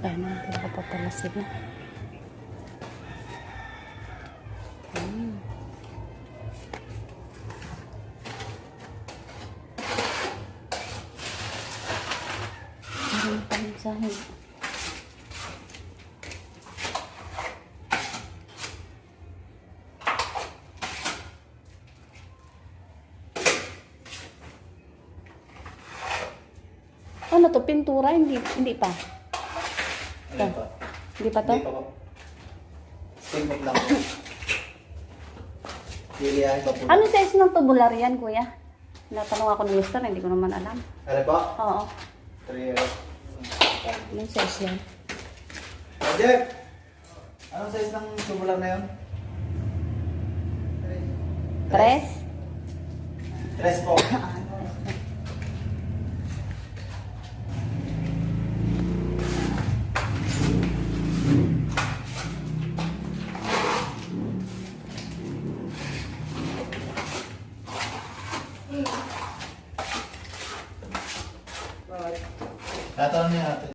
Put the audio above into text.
Ano, dito pa pala sila. Meron pa rin sahig. Ano to? Pintura? Hindi pa. Ano pa? Hindi pa to? Hindi pa po. Steamboat lang po. Pilihan pa po. Ano size ng tubular yan, kuya? Natanong ako ng mister, hindi ko naman alam. Ano po? Oo. 3 years. Anong size yan? Roger! Anong size ng tubular na yun? 3? 3 po. Tatanong niya natin.